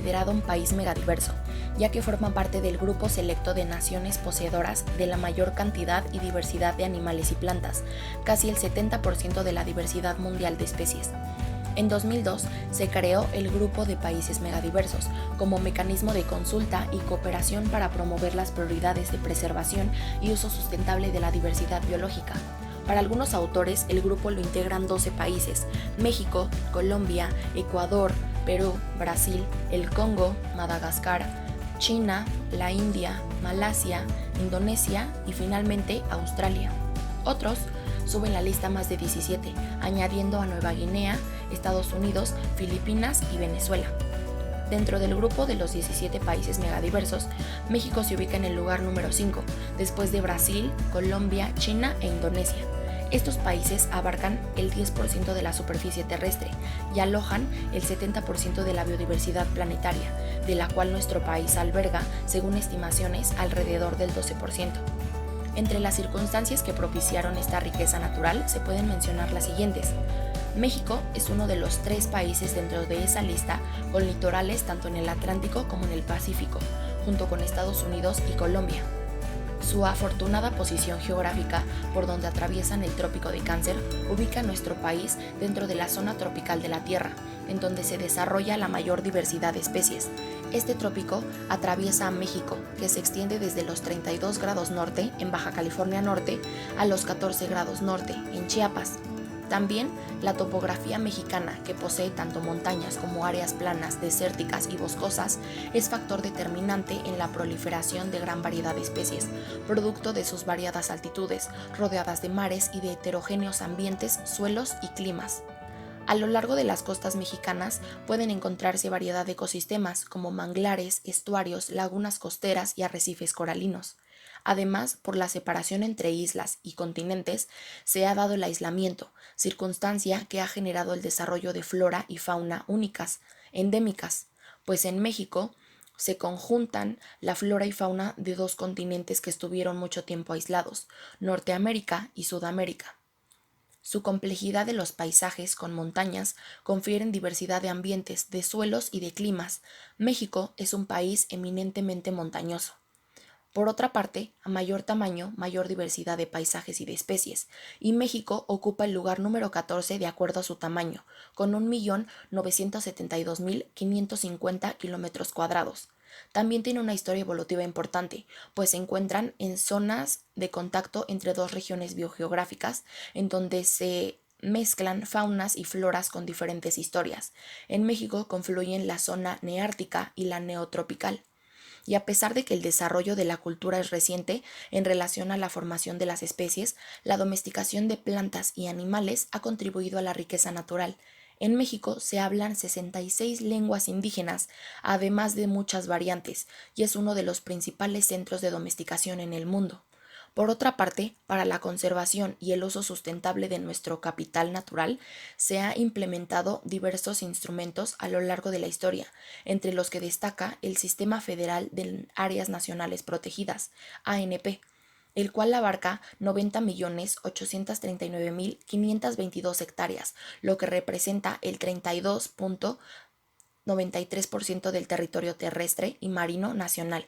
considerado un país megadiverso, ya que forma parte del grupo selecto de naciones poseedoras de la mayor cantidad y diversidad de animales y plantas, casi el 70% de la diversidad mundial de especies. En 2002 se creó el Grupo de Países Megadiversos como mecanismo de consulta y cooperación para promover las prioridades de preservación y uso sustentable de la diversidad biológica. Para algunos autores, el grupo lo integran 12 países: México, Colombia, Ecuador, Perú, Brasil, el Congo, Madagascar, China, la India, Malasia, Indonesia y finalmente Australia. Otros suben la lista más de 17, añadiendo a Nueva Guinea, Estados Unidos, Filipinas y Venezuela. Dentro del grupo de los 17 países megadiversos, México se ubica en el lugar número 5, después de Brasil, Colombia, China e Indonesia. Estos países abarcan el 10% de la superficie terrestre y alojan el 70% de la biodiversidad planetaria, de la cual nuestro país alberga, según estimaciones, alrededor del 12%. Entre las circunstancias que propiciaron esta riqueza natural se pueden mencionar las siguientes. México es uno de los 3 países dentro de esa lista con litorales tanto en el Atlántico como en el Pacífico, junto con Estados Unidos y Colombia. Su afortunada posición geográfica, por donde atraviesan el Trópico de Cáncer, ubica a nuestro país dentro de la zona tropical de la Tierra, en donde se desarrolla la mayor diversidad de especies. Este trópico atraviesa a México, que se extiende desde los 32 grados norte en Baja California Norte a los 14 grados norte en Chiapas. También la topografía mexicana, que posee tanto montañas como áreas planas, desérticas y boscosas, es factor determinante en la proliferación de gran variedad de especies, producto de sus variadas altitudes, rodeadas de mares y de heterogéneos ambientes, suelos y climas. A lo largo de las costas mexicanas pueden encontrarse variedad de ecosistemas como manglares, estuarios, lagunas costeras y arrecifes coralinos. Además, por la separación entre islas y continentes, se ha dado el aislamiento, circunstancia que ha generado el desarrollo de flora y fauna únicas, endémicas, pues en México se conjuntan la flora y fauna de 2 continentes que estuvieron mucho tiempo aislados, Norteamérica y Sudamérica. Su complejidad de los paisajes con montañas confieren diversidad de ambientes, de suelos y de climas. México es un país eminentemente montañoso. Por otra parte, a mayor tamaño, mayor diversidad de paisajes y de especies, y México ocupa el lugar número 14 de acuerdo a su tamaño, con 1.972.550 kilómetros cuadrados. También tiene una historia evolutiva importante, pues se encuentran en zonas de contacto entre 2 regiones biogeográficas, en donde se mezclan faunas y floras con diferentes historias. En México confluyen la zona neártica y la neotropical. Y a pesar de que el desarrollo de la cultura es reciente en relación a la formación de las especies, la domesticación de plantas y animales ha contribuido a la riqueza natural. En México se hablan 66 lenguas indígenas, además de muchas variantes, y es uno de los principales centros de domesticación en el mundo. Por otra parte, para la conservación y el uso sustentable de nuestro capital natural, se han implementado diversos instrumentos a lo largo de la historia, entre los que destaca el Sistema Federal de Áreas Nacionales Protegidas, ANP, el cual abarca 90.839.522 hectáreas, lo que representa el 32.93% del territorio terrestre y marino nacional,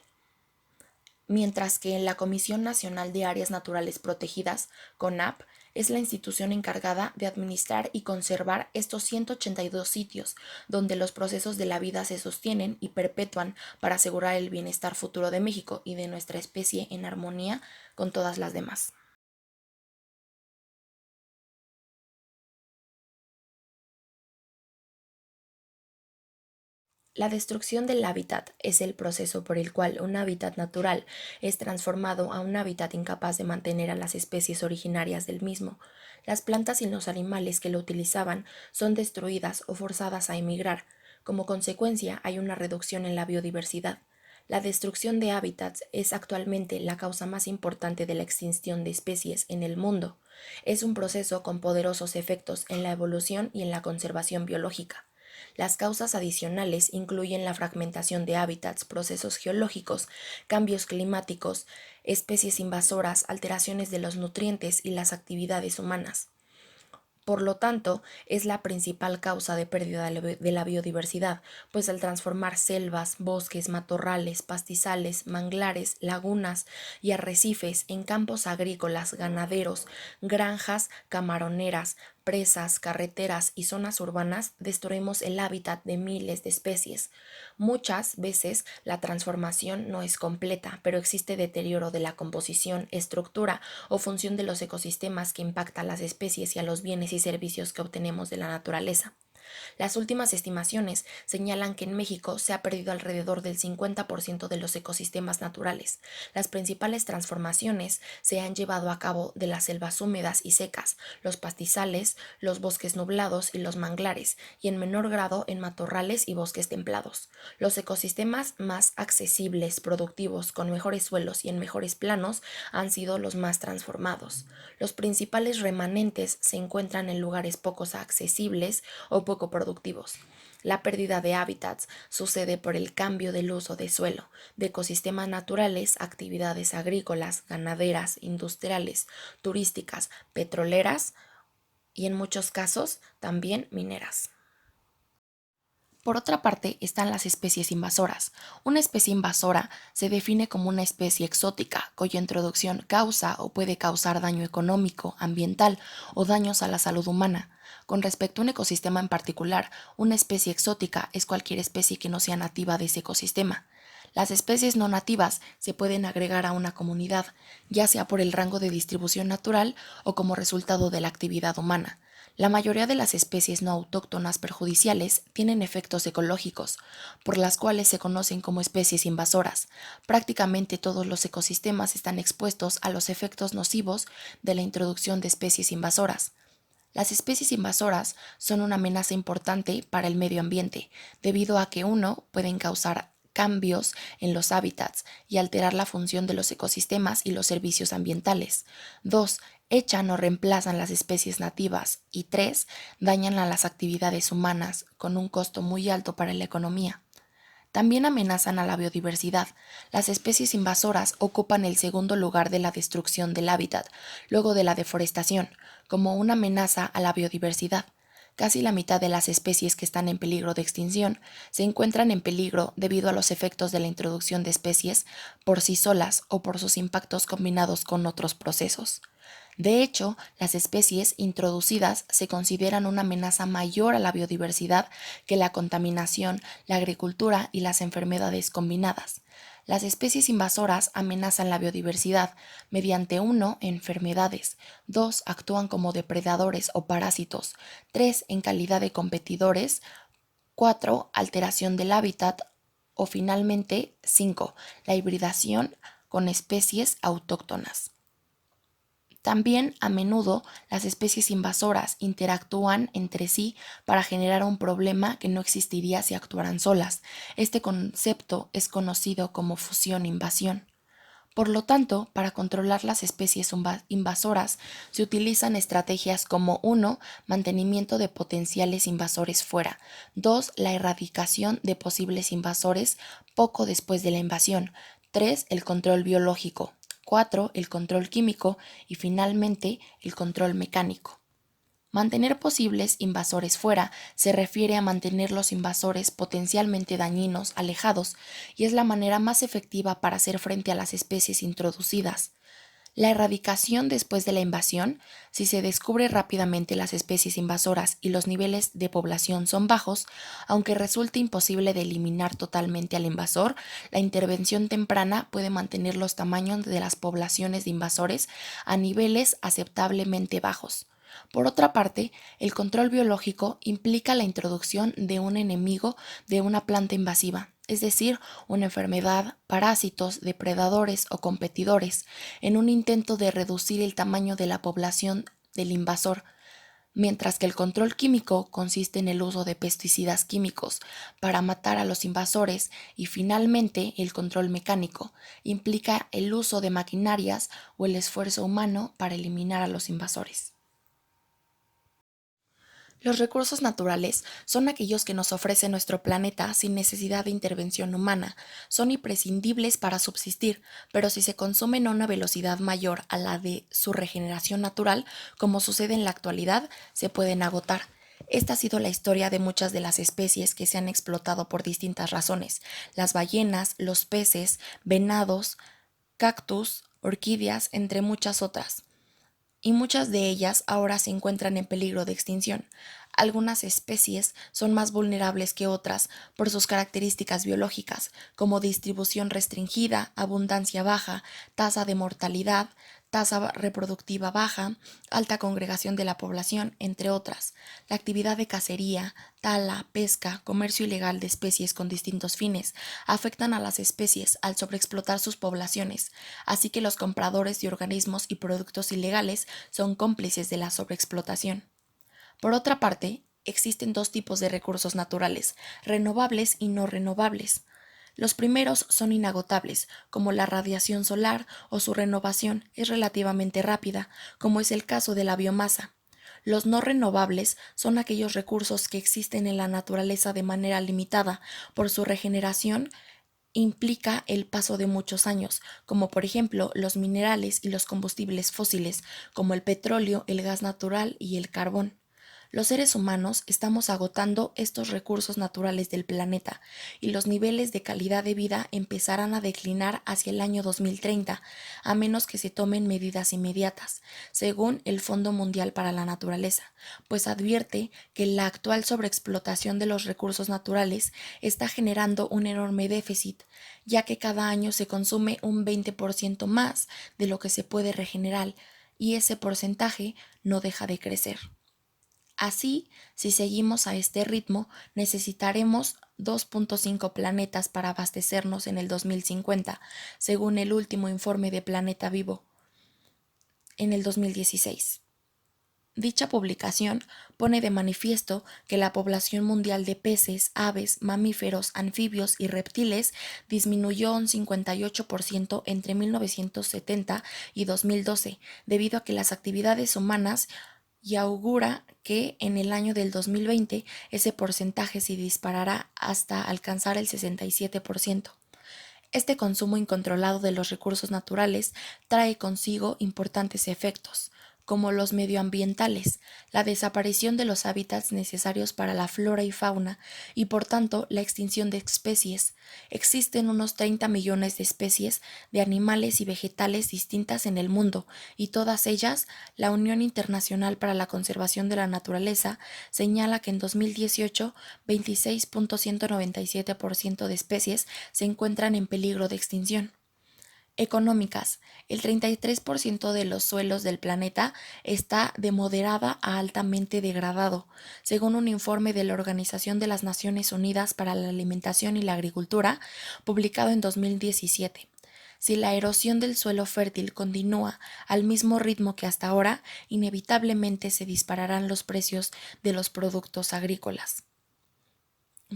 mientras que en la Comisión Nacional de Áreas Naturales Protegidas, CONAP, es la institución encargada de administrar y conservar estos 182 sitios, donde los procesos de la vida se sostienen y perpetúan para asegurar el bienestar futuro de México y de nuestra especie en armonía con todas las demás. La destrucción del hábitat es el proceso por el cual un hábitat natural es transformado a un hábitat incapaz de mantener a las especies originarias del mismo. Las plantas y los animales que lo utilizaban son destruidas o forzadas a emigrar. Como consecuencia, hay una reducción en la biodiversidad. La destrucción de hábitats es actualmente la causa más importante de la extinción de especies en el mundo. Es un proceso con poderosos efectos en la evolución y en la conservación biológica. Las causas adicionales incluyen la fragmentación de hábitats, procesos geológicos, cambios climáticos, especies invasoras, alteraciones de los nutrientes y las actividades humanas. Por lo tanto, es la principal causa de pérdida de la biodiversidad, pues al transformar selvas, bosques, matorrales, pastizales, manglares, lagunas y arrecifes en campos agrícolas, ganaderos, granjas, camaroneras, presas, carreteras y zonas urbanas, destruimos el hábitat de miles de especies. Muchas veces la transformación no es completa, pero existe deterioro de la composición, estructura o función de los ecosistemas que impacta a las especies y a los bienes y servicios que obtenemos de la naturaleza. Las últimas estimaciones señalan que en México se ha perdido alrededor del 50% de los ecosistemas naturales. Las principales transformaciones se han llevado a cabo de las selvas húmedas y secas, los pastizales, los bosques nublados y los manglares, y en menor grado en matorrales y bosques templados. Los ecosistemas más accesibles, productivos, con mejores suelos y en mejores planos han sido los más transformados. Los principales remanentes se encuentran en lugares poco accesibles o poco productivos. La pérdida de hábitats sucede por el cambio del uso de suelo, de ecosistemas naturales, actividades agrícolas, ganaderas, industriales, turísticas, petroleras y en muchos casos también mineras. Por otra parte, están las especies invasoras. Una especie invasora se define como una especie exótica cuya introducción causa o puede causar daño económico, ambiental o daños a la salud humana. Con respecto a un ecosistema en particular, una especie exótica es cualquier especie que no sea nativa de ese ecosistema. Las especies no nativas se pueden agregar a una comunidad, ya sea por el rango de distribución natural o como resultado de la actividad humana. La mayoría de las especies no autóctonas perjudiciales tienen efectos ecológicos, por las cuales se conocen como especies invasoras. Prácticamente todos los ecosistemas están expuestos a los efectos nocivos de la introducción de especies invasoras. Las especies invasoras son una amenaza importante para el medio ambiente, debido a que pueden causar cambios en los hábitats y alterar la función de los ecosistemas y los servicios ambientales. 2. Echan o reemplazan las especies nativas. Y 3. Dañan a las actividades humanas, con un costo muy alto para la economía. También amenazan a la biodiversidad. Las especies invasoras ocupan el segundo lugar de la destrucción del hábitat, luego de la deforestación, como una amenaza a la biodiversidad. Casi la mitad de las especies que están en peligro de extinción se encuentran en peligro debido a los efectos de la introducción de especies por sí solas o por sus impactos combinados con otros procesos. De hecho, las especies introducidas se consideran una amenaza mayor a la biodiversidad que la contaminación, la agricultura y las enfermedades combinadas. Las especies invasoras amenazan la biodiversidad mediante 1. Enfermedades, 2. Actúan como depredadores o parásitos, 3. En calidad de competidores, 4. Alteración del hábitat o finalmente 5. La hibridación con especies autóctonas. También, a menudo, las especies invasoras interactúan entre sí para generar un problema que no existiría si actuaran solas. Este concepto es conocido como fusión-invasión. Por lo tanto, para controlar las especies invasoras se utilizan estrategias como 1. Mantenimiento de potenciales invasores fuera, 2. La erradicación de posibles invasores poco después de la invasión, 3. El control biológico, 4. El control químico y finalmente el control mecánico. Mantener posibles invasores fuera se refiere a mantener los invasores potencialmente dañinos alejados y es la manera más efectiva para hacer frente a las especies introducidas. La erradicación después de la invasión, si se descubre rápidamente las especies invasoras y los niveles de población son bajos, aunque resulte imposible de eliminar totalmente al invasor, la intervención temprana puede mantener los tamaños de las poblaciones de invasores a niveles aceptablemente bajos. Por otra parte, el control biológico implica la introducción de un enemigo de una planta invasiva, es decir, una enfermedad, parásitos, depredadores o competidores, en un intento de reducir el tamaño de la población del invasor, mientras que el control químico consiste en el uso de pesticidas químicos para matar a los invasores y finalmente el control mecánico implica el uso de maquinarias o el esfuerzo humano para eliminar a los invasores. Los recursos naturales son aquellos que nos ofrece nuestro planeta sin necesidad de intervención humana. Son imprescindibles para subsistir, pero si se consumen a una velocidad mayor a la de su regeneración natural, como sucede en la actualidad, se pueden agotar. Esta ha sido la historia de muchas de las especies que se han explotado por distintas razones: las ballenas, los peces, venados, cactus, orquídeas, entre muchas otras, y muchas de ellas ahora se encuentran en peligro de extinción. Algunas especies son más vulnerables que otras por sus características biológicas, como distribución restringida, abundancia baja, tasa de mortalidad, tasa reproductiva baja, alta congregación de la población, entre otras. La actividad de cacería, tala, pesca, comercio ilegal de especies con distintos fines afectan a las especies al sobreexplotar sus poblaciones, así que los compradores de organismos y productos ilegales son cómplices de la sobreexplotación. Por otra parte, existen dos tipos de recursos naturales: renovables y no renovables. Los primeros son inagotables, como la radiación solar, o su renovación es relativamente rápida, como es el caso de la biomasa. Los no renovables son aquellos recursos que existen en la naturaleza de manera limitada. Por su regeneración implica el paso de muchos años, como por ejemplo los minerales y los combustibles fósiles, como el petróleo, el gas natural y el carbón. Los seres humanos estamos agotando estos recursos naturales del planeta, y los niveles de calidad de vida empezarán a declinar hacia el año 2030, a menos que se tomen medidas inmediatas, según el Fondo Mundial para la Naturaleza, pues advierte que la actual sobreexplotación de los recursos naturales está generando un enorme déficit, ya que cada año se consume un 20% más de lo que se puede regenerar, y ese porcentaje no deja de crecer. Así, si seguimos a este ritmo, necesitaremos 2.5 planetas para abastecernos en el 2050, según el último informe de Planeta Vivo, en el 2016. Dicha publicación pone de manifiesto que la población mundial de peces, aves, mamíferos, anfibios y reptiles disminuyó un 58% entre 1970 y 2012, debido a que las actividades humanas, y augura que en el año del 2020 ese porcentaje se disparará hasta alcanzar el 67%. Este consumo incontrolado de los recursos naturales trae consigo importantes efectos, como los medioambientales, la desaparición de los hábitats necesarios para la flora y fauna, y por tanto la extinción de especies. Existen unos 30 millones de especies de animales y vegetales distintas en el mundo, y todas ellas, la Unión Internacional para la Conservación de la Naturaleza señala que en 2018 26.197% de especies se encuentran en peligro de extinción. Económicas. El 33% de los suelos del planeta está de moderada a altamente degradado, según un informe de la Organización de las Naciones Unidas para la Alimentación y la Agricultura, publicado en 2017. Si la erosión del suelo fértil continúa al mismo ritmo que hasta ahora, inevitablemente se dispararán los precios de los productos agrícolas.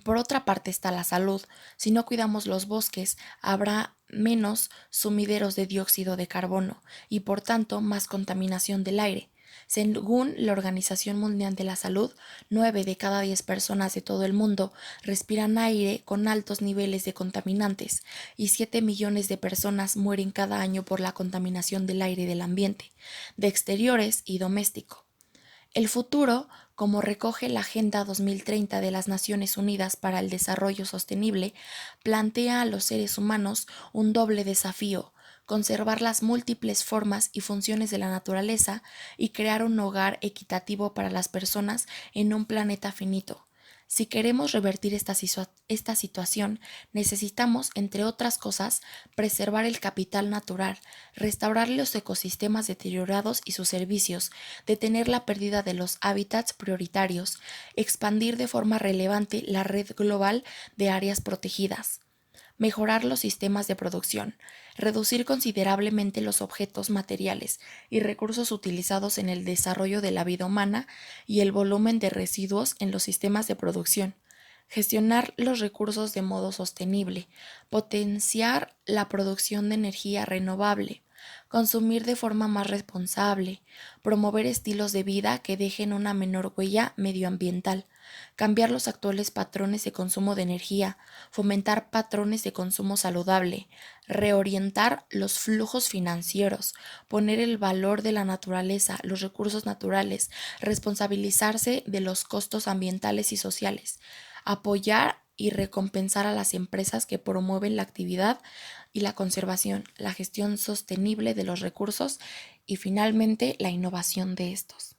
Por otra parte está la salud. Si no cuidamos los bosques, habrá menos sumideros de dióxido de carbono y por tanto más contaminación del aire. Según la Organización Mundial de la Salud, 9 de cada 10 personas de todo el mundo respiran aire con altos niveles de contaminantes, y 7 millones de personas mueren cada año por la contaminación del aire del ambiente, de exteriores y doméstico. El futuro, como recoge la Agenda 2030 de las Naciones Unidas para el Desarrollo Sostenible, plantea a los seres humanos un doble desafío: conservar las múltiples formas y funciones de la naturaleza y crear un hogar equitativo para las personas en un planeta finito. Si queremos revertir esta situación, necesitamos, entre otras cosas, preservar el capital natural, restaurar los ecosistemas deteriorados y sus servicios, detener la pérdida de los hábitats prioritarios, expandir de forma relevante la red global de áreas protegidas, mejorar los sistemas de producción, reducir considerablemente los objetos materiales y recursos utilizados en el desarrollo de la vida humana y el volumen de residuos en los sistemas de producción, gestionar los recursos de modo sostenible, potenciar la producción de energía renovable, consumir de forma más responsable, promover estilos de vida que dejen una menor huella medioambiental, cambiar los actuales patrones de consumo de energía, fomentar patrones de consumo saludable, reorientar los flujos financieros, poner el valor de la naturaleza, los recursos naturales, responsabilizarse de los costos ambientales y sociales, apoyar y recompensar a las empresas que promueven la actividad y la conservación, la gestión sostenible de los recursos y finalmente la innovación de estos.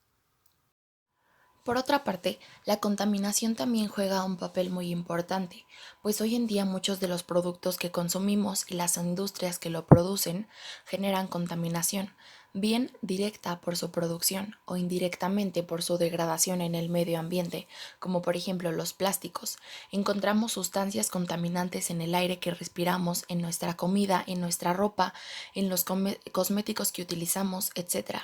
Por otra parte, la contaminación también juega un papel muy importante, pues hoy en día muchos de los productos que consumimos y las industrias que lo producen generan contaminación, bien directa por su producción o indirectamente por su degradación en el medio ambiente, como por ejemplo los plásticos. Encontramos sustancias contaminantes en el aire que respiramos, en nuestra comida, en nuestra ropa, en los cosméticos que utilizamos, etc.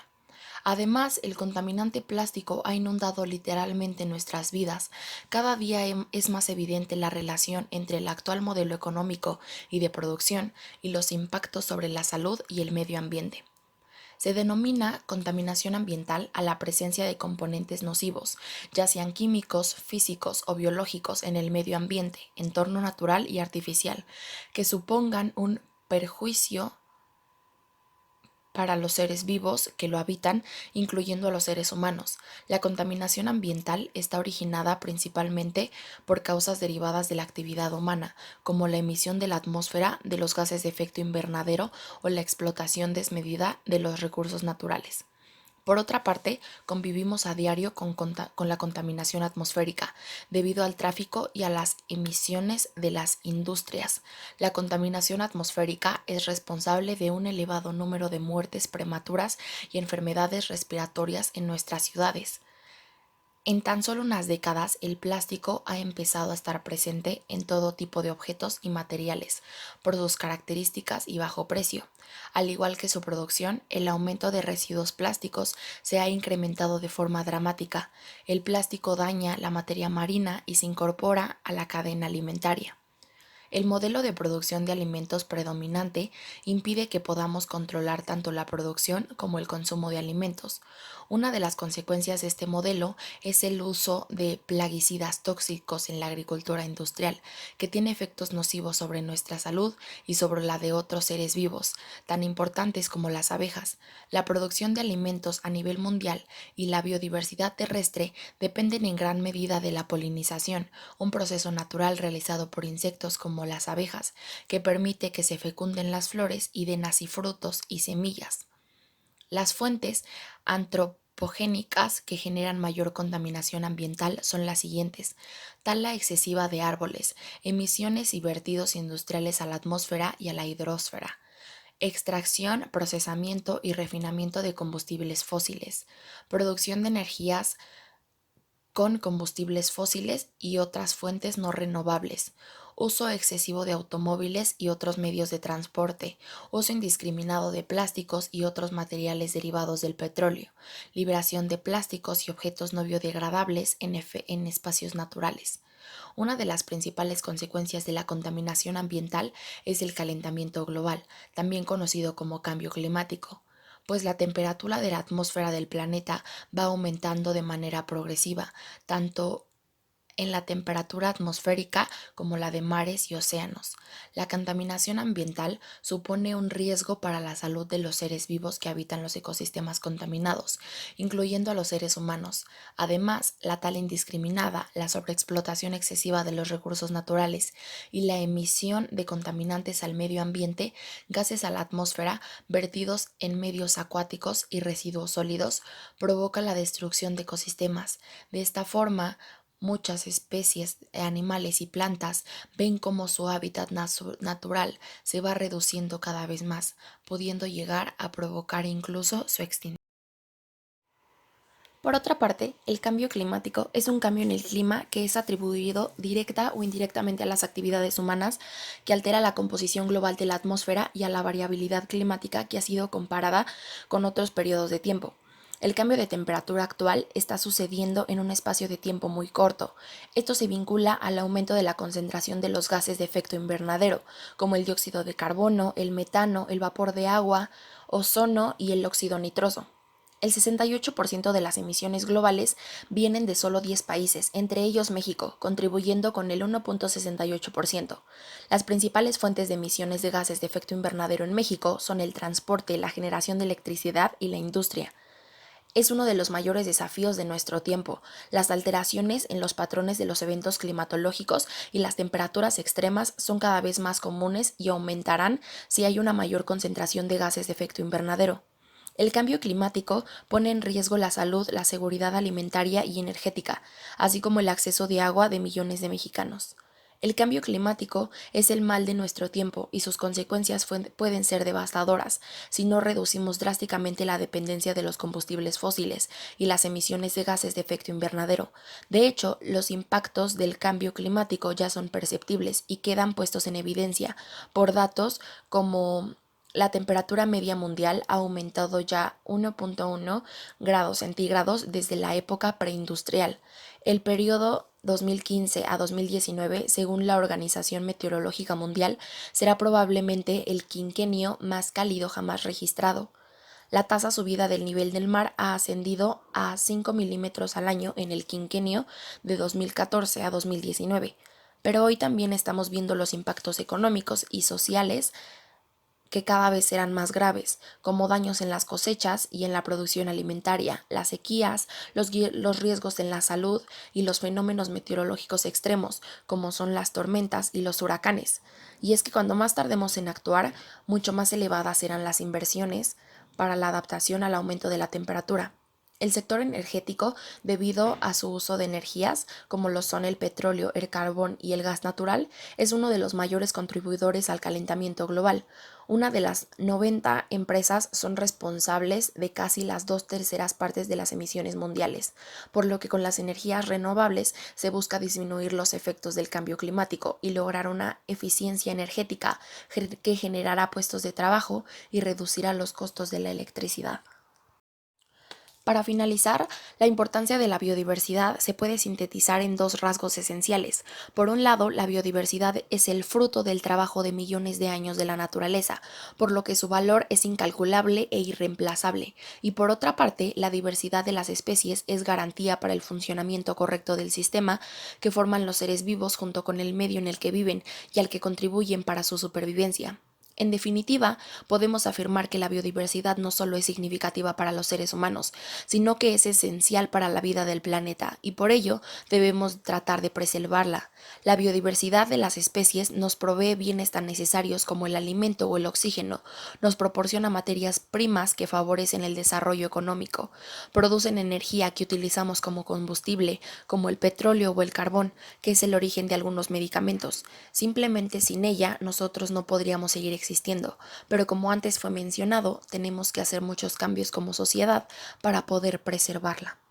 Además, el contaminante plástico ha inundado literalmente nuestras vidas. Cada día es más evidente la relación entre el actual modelo económico y de producción y los impactos sobre la salud y el medio ambiente. Se denomina contaminación ambiental a la presencia de componentes nocivos, ya sean químicos, físicos o biológicos en el medio ambiente, entorno natural y artificial, que supongan un perjuicio para los seres vivos que lo habitan, incluyendo a los seres humanos. La contaminación ambiental está originada principalmente por causas derivadas de la actividad humana, como la emisión de la atmósfera de los gases de efecto invernadero o la explotación desmedida de los recursos naturales. Por otra parte, convivimos a diario con la contaminación atmosférica, debido al tráfico y a las emisiones de las industrias. La contaminación atmosférica es responsable de un elevado número de muertes prematuras y enfermedades respiratorias en nuestras ciudades. En tan solo unas décadas, el plástico ha empezado a estar presente en todo tipo de objetos y materiales, por sus características y bajo precio. Al igual que su producción, el aumento de residuos plásticos se ha incrementado de forma dramática. El plástico daña la materia marina y se incorpora a la cadena alimentaria. El modelo de producción de alimentos predominante impide que podamos controlar tanto la producción como el consumo de alimentos. Una de las consecuencias de este modelo es el uso de plaguicidas tóxicos en la agricultura industrial, que tiene efectos nocivos sobre nuestra salud y sobre la de otros seres vivos, tan importantes como las abejas. La producción de alimentos a nivel mundial y la biodiversidad terrestre dependen en gran medida de la polinización, un proceso natural realizado por insectos como las abejas, que permite que se fecunden las flores y den así frutos y semillas. Las fuentes antropogénicas que generan mayor contaminación ambiental son las siguientes: tala excesiva de árboles, emisiones y vertidos industriales a la atmósfera y a la hidrosfera, extracción, procesamiento y refinamiento de combustibles fósiles, producción de energías con combustibles fósiles y otras fuentes no renovables, uso excesivo de automóviles y otros medios de transporte, uso indiscriminado de plásticos y otros materiales derivados del petróleo, liberación de plásticos y objetos no biodegradables en espacios naturales. Una de las principales consecuencias de la contaminación ambiental es el calentamiento global, también conocido como cambio climático, pues la temperatura de la atmósfera del planeta va aumentando de manera progresiva, tanto en la temperatura atmosférica como la de mares y océanos. La contaminación ambiental supone un riesgo para la salud de los seres vivos que habitan los ecosistemas contaminados, incluyendo a los seres humanos. Además, la tala indiscriminada, la sobreexplotación excesiva de los recursos naturales y la emisión de contaminantes al medio ambiente, gases a la atmósfera, vertidos en medios acuáticos y residuos sólidos, provoca la destrucción de ecosistemas. De esta forma, muchas especies de animales y plantas ven cómo su hábitat natural se va reduciendo cada vez más, pudiendo llegar a provocar incluso su extinción. Por otra parte, el cambio climático es un cambio en el clima que es atribuido directa o indirectamente a las actividades humanas, que altera la composición global de la atmósfera y a la variabilidad climática que ha sido comparada con otros periodos de tiempo. El cambio de temperatura actual está sucediendo en un espacio de tiempo muy corto. Esto se vincula al aumento de la concentración de los gases de efecto invernadero, como el dióxido de carbono, el metano, el vapor de agua, ozono y el óxido nitroso. El 68% de las emisiones globales vienen de solo 10 países, entre ellos México, contribuyendo con el 1.68%. Las principales fuentes de emisiones de gases de efecto invernadero en México son el transporte, la generación de electricidad y la industria. Es uno de los mayores desafíos de nuestro tiempo. Las alteraciones en los patrones de los eventos climatológicos y las temperaturas extremas son cada vez más comunes y aumentarán si hay una mayor concentración de gases de efecto invernadero. El cambio climático pone en riesgo la salud, la seguridad alimentaria y energética, así como el acceso de agua de millones de mexicanos. El cambio climático es el mal de nuestro tiempo y sus consecuencias pueden ser devastadoras si no reducimos drásticamente la dependencia de los combustibles fósiles y las emisiones de gases de efecto invernadero. De hecho, los impactos del cambio climático ya son perceptibles y quedan puestos en evidencia por datos como la temperatura media mundial ha aumentado ya 1.1 grados centígrados desde la época preindustrial. El periodo 2015 a 2019, según la Organización Meteorológica Mundial, será probablemente el quinquenio más cálido jamás registrado. La tasa subida del nivel del mar ha ascendido a 5 milímetros al año en el quinquenio de 2014 a 2019. Pero hoy también estamos viendo los impactos económicos y sociales que cada vez serán más graves, como daños en las cosechas y en la producción alimentaria, las sequías, los riesgos en la salud y los fenómenos meteorológicos extremos, como son las tormentas y los huracanes. Y es que cuando más tardemos en actuar, mucho más elevadas serán las inversiones para la adaptación al aumento de la temperatura. El sector energético, debido a su uso de energías, como lo son el petróleo, el carbón y el gas natural, es uno de los mayores contribuidores al calentamiento global. Una de las 90 empresas son responsables de casi las 2/3 de las emisiones mundiales, por lo que con las energías renovables se busca disminuir los efectos del cambio climático y lograr una eficiencia energética que generará puestos de trabajo y reducirá los costos de la electricidad. Para finalizar, la importancia de la biodiversidad se puede sintetizar en dos rasgos esenciales. Por un lado, la biodiversidad es el fruto del trabajo de millones de años de la naturaleza, por lo que su valor es incalculable e irreemplazable. Y por otra parte, la diversidad de las especies es garantía para el funcionamiento correcto del sistema que forman los seres vivos junto con el medio en el que viven y al que contribuyen para su supervivencia. En definitiva, podemos afirmar que la biodiversidad no solo es significativa para los seres humanos, sino que es esencial para la vida del planeta y por ello debemos tratar de preservarla. La biodiversidad de las especies nos provee bienes tan necesarios como el alimento o el oxígeno, nos proporciona materias primas que favorecen el desarrollo económico, producen energía que utilizamos como combustible, como el petróleo o el carbón, que es el origen de algunos medicamentos. Simplemente sin ella nosotros no podríamos seguir existiendo, pero como antes fue mencionado, tenemos que hacer muchos cambios como sociedad para poder preservarla.